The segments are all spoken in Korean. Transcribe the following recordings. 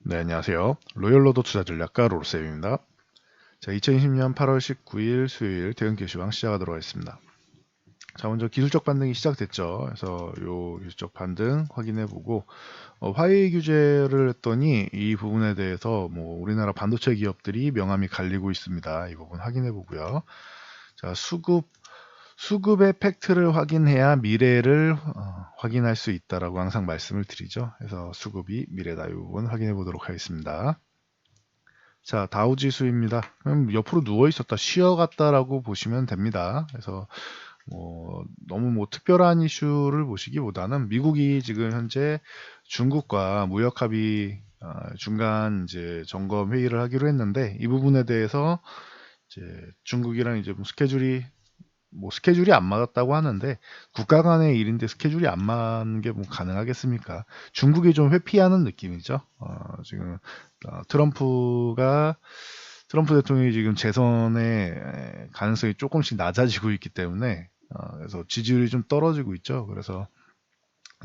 네, 안녕하세요. 로열로드 투자전략가 로르쌤입니다. 자, 2020년 8월 19일 수요일 대응 게시방 시작하도록 하겠습니다. 자, 먼저 기술적 반등이 시작됐죠. 그래서 요 기술적 반등 확인해보고 화해 규제를 했더니 이 부분에 대해서 뭐 우리나라 반도체 기업들이 명암이 갈리고 있습니다. 이 부분 확인해보고요. 자, 수급의 팩트를 확인해야 미래를 확인할 수 있다라고 항상 말씀을 드리죠. 그래서 수급이 미래다. 이 부분 확인해 보도록 하겠습니다. 자, 다우지수입니다. 그럼 옆으로 누워 있었다, 쉬어갔다라고 보시면 됩니다. 그래서 너무 특별한 이슈를 보시기보다는 미국이 지금 현재 중국과 무역 합의 중간 이제 점검 회의를 하기로 했는데 이 부분에 대해서 이제 중국이랑 이제 스케줄이 안 맞았다고 하는데 국가 간의 일인데 스케줄이 안 맞는 게 뭐 가능하겠습니까? 중국이 좀 회피하는 느낌이죠. 지금 트럼프 대통령이 지금 재선의 가능성이 조금씩 낮아지고 있기 때문에 그래서 지지율이 좀 떨어지고 있죠. 그래서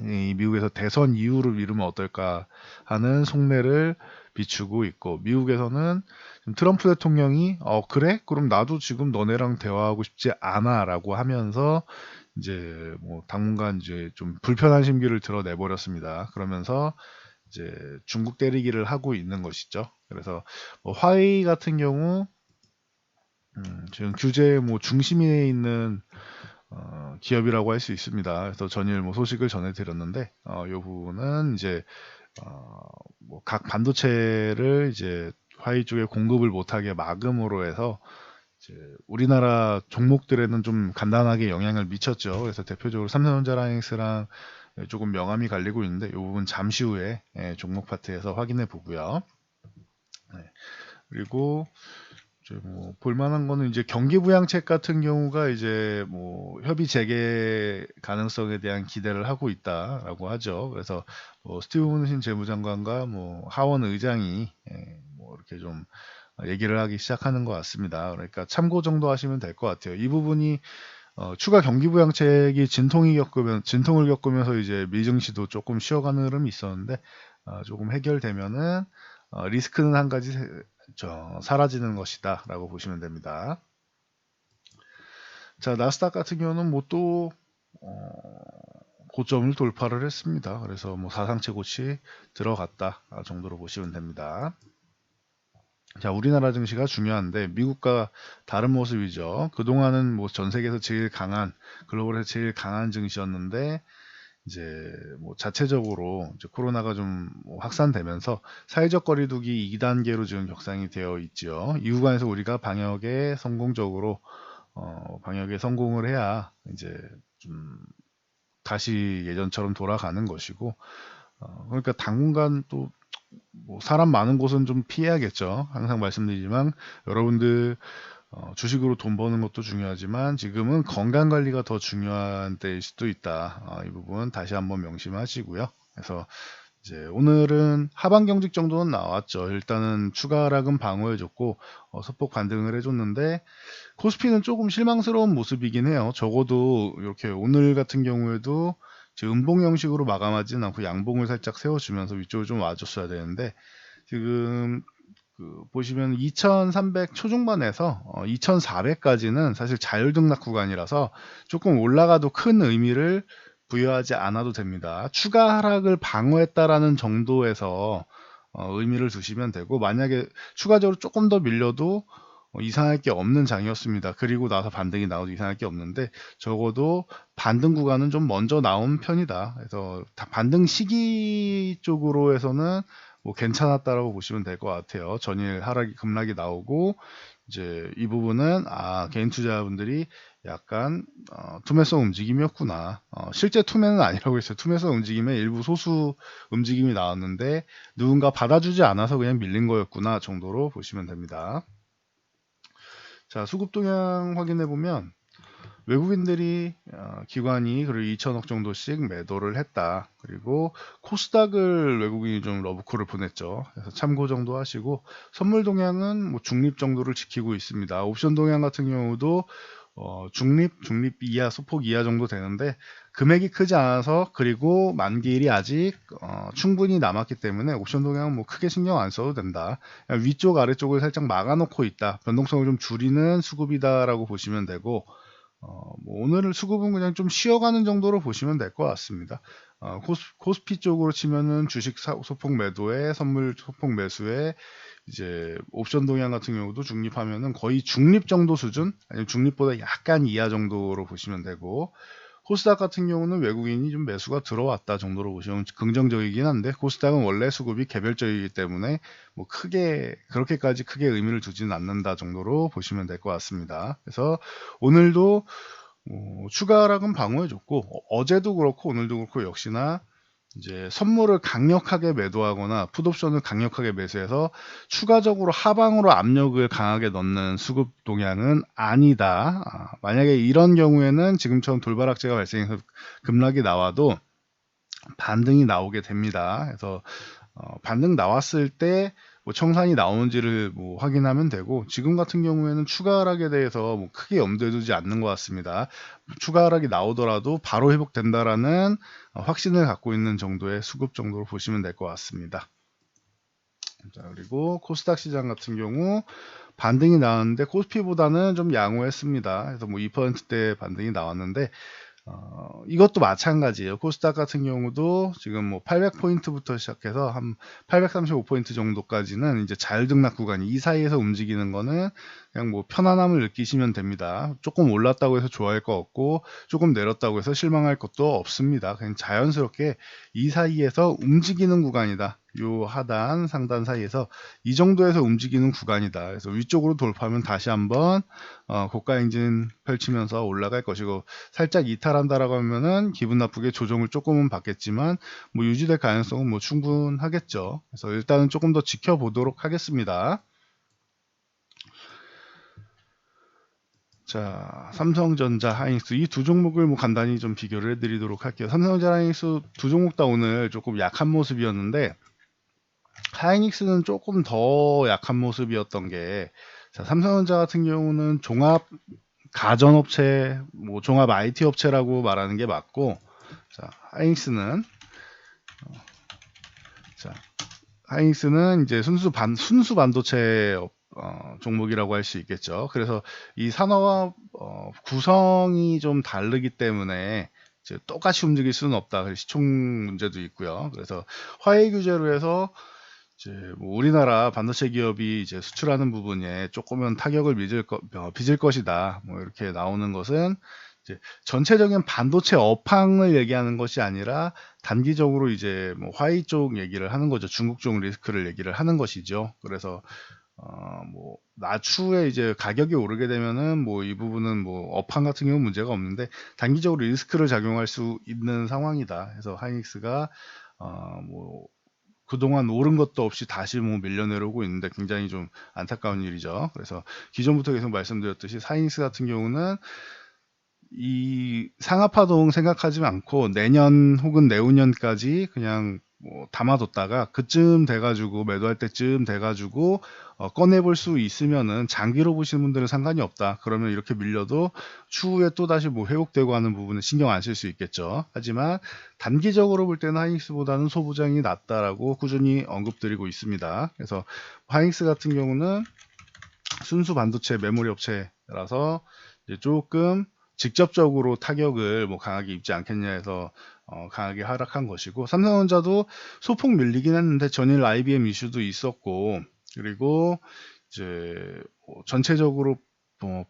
이 미국에서 대선 이후를 미루면 어떨까 하는 속내를 비추고 있고 미국에서는 지금 트럼프 대통령이 그래? 그럼 나도 지금 너네랑 대화하고 싶지 않아라고 하면서 이제 뭐 당분간 이제 좀 불편한 심기를 드러내 버렸습니다. 그러면서 이제 중국 때리기를 하고 있는 것이죠. 그래서 뭐 화웨이 같은 경우 지금 규제 뭐 중심에 있는 기업이라고 할 수 있습니다. 그래서 전일 뭐 소식을 전해드렸는데 이 부분은 이제 뭐 각 반도체를 이제 화웨이 쪽에 공급을 못하게 막음으로 해서 이제 우리나라 종목들에는 좀 간단하게 영향을 미쳤죠. 그래서 대표적으로 삼성전자랑 엑스랑 조금 명암이 갈리고 있는데 이 부분 잠시 후에 종목 파트에서 확인해 보고요. 네. 그리고 이제 뭐 볼만한 거는 이제 경기부양책 같은 경우가 이제 뭐 협의 재개 가능성에 대한 기대를 하고 있다라고 하죠. 그래서 뭐 스티브 문신 재무장관과 뭐 하원 의장이 뭐 이렇게 좀 얘기를 하기 시작하는 것 같습니다. 그러니까 참고 정도 하시면 될 것 같아요. 이 부분이 추가 경기부양책이 진통을 겪으면서 이제 미증시도 조금 쉬어가는 흐름이 있었는데 조금 해결되면은 리스크는 한 가지 사라지는 것이다라고 보시면 됩니다. 자, 나스닥 같은 경우는 뭐 또 고점을 돌파를 했습니다. 그래서 뭐 사상 최고치 들어갔다 정도로 보시면 됩니다. 자, 우리나라 증시가 중요한데 미국과 다른 모습이죠. 그동안은 뭐 전 세계에서 제일 강한 글로벌에서 제일 강한 증시였는데 이제 뭐 자체적으로 이제 코로나가 좀뭐 확산되면서 사회적 거리두기 2단계로 지금 격상이 되어 있죠. 이 구간에서 우리가 방역에 성공을 해야 이제 좀 다시 예전처럼 돌아가는 것이고 그러니까 당분간 또 뭐 사람 많은 곳은 좀 피해야겠죠. 항상 말씀드리지만 여러분들 주식으로 돈 버는 것도 중요하지만 지금은 건강 관리가 더 중요한 때일 수도 있다. 이 부분 다시 한번 명심하시고요. 그래서 이제 오늘은 하방 경직 정도는 나왔죠. 일단은 추가 하락은 방어해줬고 소폭 반등을 해줬는데 코스피는 조금 실망스러운 모습이긴 해요. 적어도 이렇게 오늘 같은 경우에도 지금 음봉 형식으로 마감하지는 않고 양봉을 살짝 세워주면서 위쪽으로 좀 와줬어야 되는데 지금 보시면 2300 초중반에서 2400까지는 사실 자율등락 구간이라서 조금 올라가도 큰 의미를 부여하지 않아도 됩니다. 추가 하락을 방어했다라는 정도에서 의미를 두시면 되고 만약에 추가적으로 조금 더 밀려도 이상할 게 없는 장이었습니다. 그리고 나서 반등이 나와도 이상할 게 없는데 적어도 반등 구간은 좀 먼저 나온 편이다. 그래서 반등 시기 쪽으로 해서는 뭐 괜찮았다라고 보시면 될 것 같아요. 전일 하락이 급락이 나오고 이제 이 부분은 개인 투자분들이 약간 투매성 움직임이었구나. 실제 투매는 아니라고 했어요. 투매성 움직임에 일부 소수 움직임이 나왔는데 누군가 받아주지 않아서 그냥 밀린 거였구나 정도로 보시면 됩니다. 자, 수급 동향 확인해 보면 외국인들이 기관이 그리고 2천억 정도씩 매도를 했다. 그리고 코스닥을 외국인이 좀 러브콜을 보냈죠. 그래서 참고 정도 하시고 선물 동향은 뭐 중립 정도를 지키고 있습니다. 옵션 동향 같은 경우도 중립 이하, 소폭 이하 정도 되는데 금액이 크지 않아서, 그리고 만기일이 아직 충분히 남았기 때문에 옵션 동향은 뭐 크게 신경 안 써도 된다. 그냥 위쪽 아래쪽을 살짝 막아놓고 있다, 변동성을 좀 줄이는 수급이다라고 보시면 되고, 뭐 오늘 수급은 그냥 좀 쉬어가는 정도로 보시면 될 것 같습니다. 코스피 쪽으로 치면은 주식 소폭 매도에 선물 소폭 매수에 이제 옵션 동향 같은 경우도 중립하면은 거의 중립 정도 수준, 아니면 중립보다 약간 이하 정도로 보시면 되고, 코스닥 같은 경우는 외국인이 좀 매수가 들어왔다 정도로 보시면 긍정적이긴 한데, 코스닥은 원래 수급이 개별적이기 때문에 뭐 크게 그렇게까지 크게 의미를 두지는 않는다 정도로 보시면 될 것 같습니다. 그래서 오늘도 추가 하락은 방어해줬고, 어제도 그렇고 오늘도 그렇고 역시나 이제 선물을 강력하게 매도하거나 풋옵션을 강력하게 매수해서 추가적으로 하방으로 압력을 강하게 넣는 수급 동향은 아니다. 만약에 이런 경우에는 지금처럼 돌바락재가 발생해서 급락이 나와도 반등이 나오게 됩니다. 그래서 반등 나왔을 때 뭐 청산이 나오는지를 뭐 확인하면 되고, 지금 같은 경우에는 추가 하락에 대해서 뭐 크게 염두에 두지 않는 것 같습니다. 추가 하락이 나오더라도 바로 회복된다라는 확신을 갖고 있는 정도의 수급 정도로 보시면 될 것 같습니다. 자, 그리고 코스닥 시장 같은 경우 반등이 나왔는데 코스피보다는 좀 양호했습니다. 그래서 뭐 2%대 반등이 나왔는데, 이것도 마찬가지예요. 코스닥 같은 경우도 지금 뭐 800포인트부터 시작해서 한 835포인트 정도까지는 이제 자율등락 구간이, 이 사이에서 움직이는 거는 그냥 뭐 편안함을 느끼시면 됩니다. 조금 올랐다고 해서 좋아할 거 없고, 조금 내렸다고 해서 실망할 것도 없습니다. 그냥 자연스럽게 이 사이에서 움직이는 구간이다. 요 하단 상단 사이에서 이 정도에서 움직이는 구간이다. 그래서 위쪽으로 돌파하면 다시 한번 고가 행진 펼치면서 올라갈 것이고, 살짝 이탈한다라고 하면은 기분 나쁘게 조정을 조금은 받겠지만 뭐 유지될 가능성은 뭐 충분하겠죠. 그래서 일단은 조금 더 지켜보도록 하겠습니다. 자, 삼성전자, 하이닉스 이 두 종목을 뭐 간단히 좀 비교를 해드리도록 할게요. 삼성전자, 하이닉스 두 종목 다 오늘 조금 약한 모습이었는데, 하이닉스는 조금 더 약한 모습이었던 게, 자, 삼성전자 같은 경우는 종합 가전업체, 뭐 종합 IT 업체라고 말하는 게 맞고, 자, 자, 하이닉스는 이제 순수 반도체 종목이라고 할 수 있겠죠. 그래서 이 산업 구성이 좀 다르기 때문에 이제 똑같이 움직일 수는 없다. 그래서 시총 문제도 있고요. 그래서 화해 규제로 해서 이제 뭐 우리나라 반도체 기업이 이제 수출하는 부분에 조금은 타격을 빚을 것이다. 뭐 이렇게 나오는 것은 이제 전체적인 반도체 업황을 얘기하는 것이 아니라 단기적으로 이제 뭐 화웨이 쪽 얘기를 하는 거죠. 중국 쪽 리스크를 얘기를 하는 것이죠. 그래서 뭐 나추에 이제 가격이 오르게 되면은 뭐 이 부분은 뭐 업황 같은 경우는 문제가 없는데, 단기적으로 리스크를 작용할 수 있는 상황이다. 그래서 하이닉스가 뭐 그동안 오른 것도 없이 다시 뭐 밀려 내려오고 있는데 굉장히 좀 안타까운 일이죠. 그래서 기존부터 계속 말씀드렸듯이 하이닉스 같은 경우는 이 상하파동 생각하지 않고 내년 혹은 내후년까지 그냥 뭐 담아뒀다가 그쯤 돼가지고 매도할 때쯤 돼가지고 꺼내볼 수 있으면은, 장기로 보시는 분들은 상관이 없다. 그러면 이렇게 밀려도 추후에 또 다시 뭐 회복되고 하는 부분은 신경 안 쓸 수 있겠죠. 하지만 단기적으로 볼 때는 하이닉스보다는 소부장이 낫다라고 꾸준히 언급드리고 있습니다. 그래서 하이닉스 같은 경우는 순수 반도체 메모리 업체라서 이제 조금 직접적으로 타격을 뭐 강하게 입지 않겠냐 해서 강하게 하락한 것이고, 삼성전자도 소폭 밀리긴 했는데 전일 IBM 이슈도 있었고, 그리고 이제 전체적으로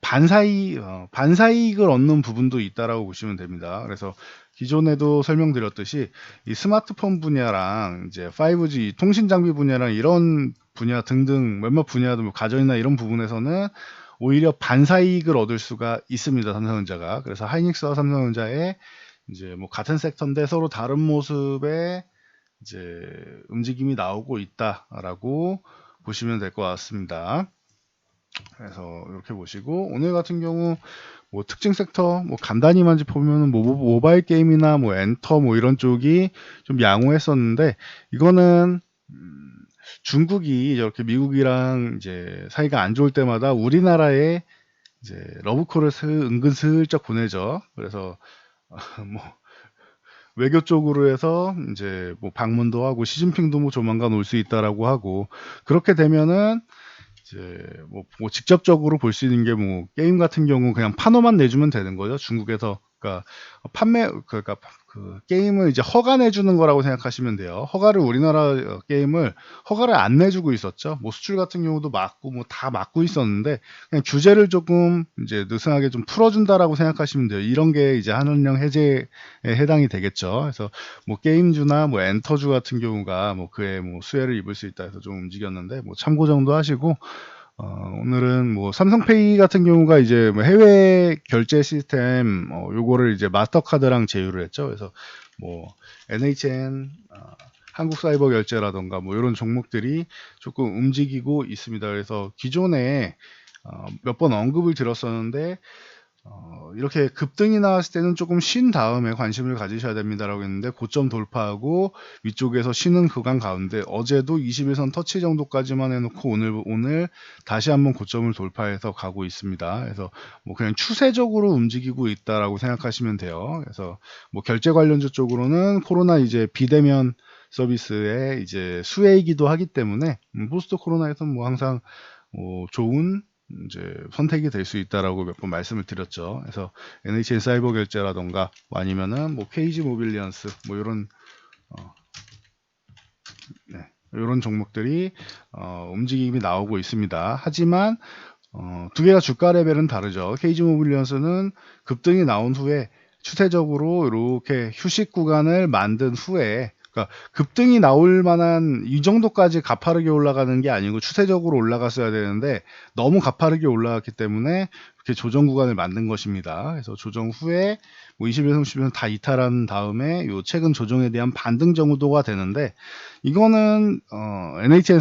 반사이익을 얻는 부분도 있다라고 보시면 됩니다. 그래서 기존에도 설명드렸듯이 이 스마트폰 분야랑 이제 5G 통신 장비 분야랑 이런 분야 등등 몇몇 분야도 뭐 가전이나 이런 부분에서는 오히려 반사이익을 얻을 수가 있습니다. 삼성전자가. 그래서 하이닉스와 삼성전자의 이제 뭐 같은 섹터인데 서로 다른 모습의 이제 움직임이 나오고 있다라고 보시면 될 것 같습니다. 그래서 이렇게 보시고, 오늘 같은 경우 뭐 특징 섹터 뭐 간단히만 짚어보면 뭐 모바일 게임이나 뭐 엔터 뭐 이런 쪽이 좀 양호했었는데, 이거는 중국이 이렇게 미국이랑 이제 사이가 안 좋을 때마다 우리나라에 이제 러브콜을 은근 슬쩍 보내죠. 그래서 뭐 외교 쪽으로 해서 이제 뭐 방문도 하고 시진핑도 뭐 조만간 올 수 있다라고 하고 그렇게 되면은 이제 뭐 직접적으로 볼 수 있는 게 뭐 게임 같은 경우 그냥 판호만 내주면 되는 거죠. 중국에서 그러니까 그러니까 그 게임을 이제 허가 내주는 거라고 생각하시면 돼요. 허가를 우리나라 게임을 허가를 안 내주고 있었죠. 뭐 수출 같은 경우도 막고 뭐 다 막고 있었는데 그냥 규제를 조금 이제 느슨하게 좀 풀어준다라고 생각하시면 돼요. 이런 게 이제 한은령 해제에 해당이 되겠죠. 그래서 뭐 게임주나 뭐 엔터주 같은 경우가 뭐 그에 뭐 수혜를 입을 수 있다 해서 좀 움직였는데 뭐 참고 정도 하시고 오늘은 뭐 삼성페이 같은 경우가 이제 뭐 해외 결제 시스템 요거를 이제 마스터카드랑 제휴를 했죠. 그래서 뭐 NHN 한국사이버결제라던가 뭐 이런 종목들이 조금 움직이고 있습니다. 그래서 기존에 몇 번 언급을 드렸었는데 이렇게 급등이 나왔을 때는 조금 쉰 다음에 관심을 가지셔야 됩니다라고 했는데 고점 돌파하고 위쪽에서 쉬는 구간 가운데 어제도 21선 터치 정도까지만 해놓고 오늘 다시 한번 고점을 돌파해서 가고 있습니다. 그래서 뭐 그냥 추세적으로 움직이고 있다라고 생각하시면 돼요. 그래서 뭐 결제 관련주 쪽으로는 코로나 이제 비대면 서비스의 이제 수혜이기도 하기 때문에 포스트 코로나에서 뭐 항상 좋은 이제 선택이 될 수 있다라고 몇 번 말씀을 드렸죠. 그래서 NHN 사이버 결제라던가 뭐 아니면은 뭐 KG 모빌리언스 뭐 이런 네, 이런 종목들이 움직임이 나오고 있습니다. 하지만 두 개가 주가 레벨은 다르죠. KG 모빌리언스는 급등이 나온 후에 추세적으로 이렇게 휴식 구간을 만든 후에 그러니까 급등이 나올 만한 이 정도까지 가파르게 올라가는 게 아니고 추세적으로 올라갔어야 되는데 너무 가파르게 올라갔기 때문에 이렇게 조정 구간을 만든 것입니다. 그래서 조정 후에 뭐 20일, 30일 다 이탈한 다음에 요 최근 조정에 대한 반등 정도가 되는데 이거는 NHN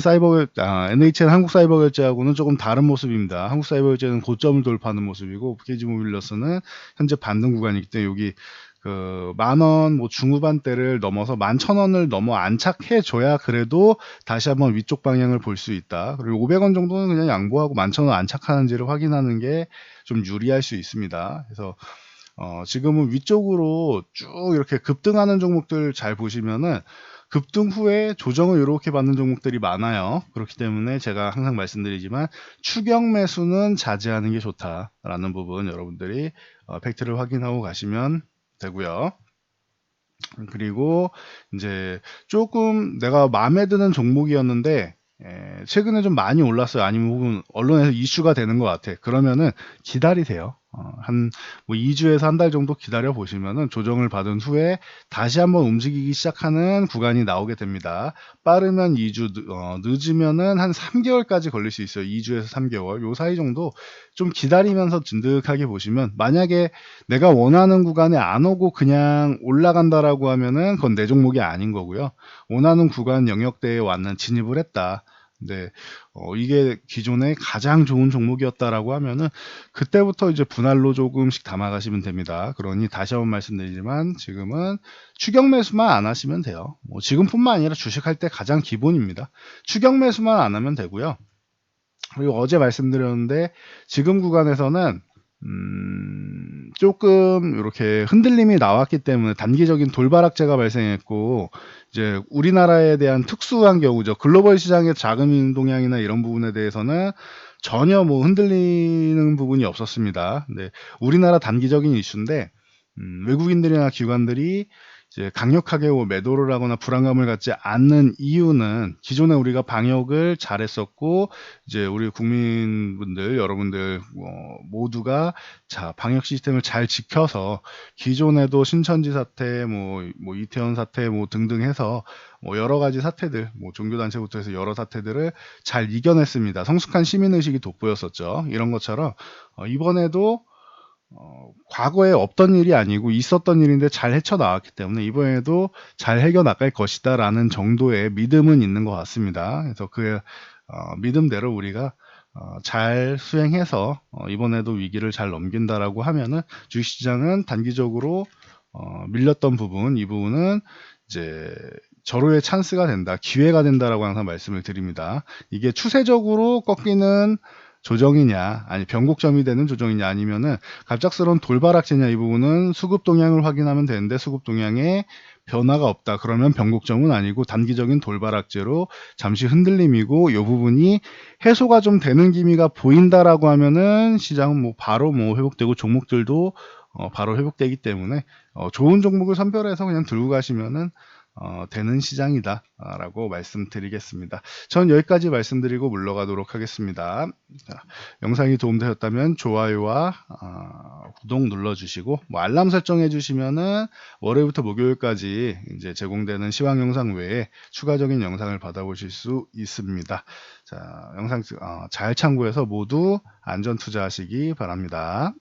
한국사이버결제하고는 조금 다른 모습입니다. 한국사이버결제는 고점을 돌파하는 모습이고 KG모빌러스는 현재 반등 구간이기 때문에 여기 그 10,000원 뭐 중후반대를 넘어서 11,000원을 넘어 안착해 줘야 그래도 다시 한번 위쪽 방향을 볼 수 있다. 그리고 500원 정도는 그냥 양보하고 11,000원 안착하는지를 확인하는 게 좀 유리할 수 있습니다. 그래서 지금은 위쪽으로 쭉 이렇게 급등하는 종목들 잘 보시면은 급등 후에 조정을 이렇게 받는 종목들이 많아요. 그렇기 때문에 제가 항상 말씀드리지만 추격 매수는 자제하는 게 좋다라는 부분 여러분들이 팩트를 확인하고 가시면 되고요. 그리고 이제 조금 내가 마음에 드는 종목이었는데 최근에 좀 많이 올랐어요. 아니면 혹은 언론에서 이슈가 되는 것 같아. 그러면은 기다리세요. 한 뭐 2주에서 한 달 정도 기다려 보시면은 조정을 받은 후에 다시 한번 움직이기 시작하는 구간이 나오게 됩니다. 빠르면 2주, 늦으면은 한 3개월까지 걸릴 수 있어요. 2주에서 3개월. 요 사이 정도 좀 기다리면서 진득하게 보시면 만약에 내가 원하는 구간에 안 오고 그냥 올라간다라고 하면은 그건 내 종목이 아닌 거고요. 원하는 구간 영역대에 왔는 진입을 했다. 근데 이게 기존에 가장 좋은 종목이었다라고 하면은 그때부터 이제 분할로 조금씩 담아가시면 됩니다. 그러니 다시 한번 말씀드리지만 지금은 추격 매수만 안 하시면 돼요. 뭐 지금뿐만 아니라 주식할 때 가장 기본입니다. 추격 매수만 안 하면 되고요. 그리고 어제 말씀드렸는데 지금 구간에서는 조금 이렇게 흔들림이 나왔기 때문에 단기적인 돌바락재가 발생했고 이제 우리나라에 대한 특수한 경우죠. 글로벌 시장의 자금 동향이나 이런 부분에 대해서는 전혀 뭐 흔들리는 부분이 없었습니다. 근데 우리나라 단기적인 이슈인데 외국인들이나 기관들이 이제 강력하게 뭐 매도를 하거나 불안감을 갖지 않는 이유는 기존에 우리가 방역을 잘했었고 이제 우리 국민분들 여러분들 모두가 자 방역 시스템을 잘 지켜서 기존에도 신천지 사태 뭐 이태원 사태 뭐 등등 해서 뭐 여러 가지 사태들 뭐 종교단체부터 해서 여러 사태들을 잘 이겨냈습니다. 성숙한 시민의식이 돋보였었죠. 이런 것처럼 이번에도 과거에 없던 일이 아니고 있었던 일인데 잘 헤쳐나왔기 때문에 이번에도 잘 해결나갈 것이다라는 정도의 믿음은 있는 것 같습니다. 그래서 그 믿음대로 우리가 잘 수행해서 이번에도 위기를 잘 넘긴다라고 하면은 주식시장은 단기적으로 밀렸던 부분, 이 부분은 이제 절호의 찬스가 된다, 기회가 된다라고 항상 말씀을 드립니다. 이게 추세적으로 꺾이는 조정이냐, 아니 변곡점이 되는 조정이냐, 아니면은 갑작스러운 돌바락제냐, 이 부분은 수급 동향을 확인하면 되는데 수급 동향에 변화가 없다. 그러면 변곡점은 아니고 단기적인 돌바락제로 잠시 흔들림이고, 이 부분이 해소가 좀 되는 기미가 보인다라고 하면은 시장은 뭐 바로 뭐 회복되고 종목들도 바로 회복되기 때문에 좋은 종목을 선별해서 그냥 들고 가시면은 되는 시장이다라고 말씀드리겠습니다. 전 여기까지 말씀드리고 물러가도록 하겠습니다. 자, 영상이 도움되셨다면 좋아요와 구독 눌러주시고, 뭐 알람 설정해 주시면은 월요일부터 목요일까지 이제 제공되는 시황 영상 외에 추가적인 영상을 받아보실 수 있습니다. 자, 영상 잘 참고해서 모두 안전 투자하시기 바랍니다.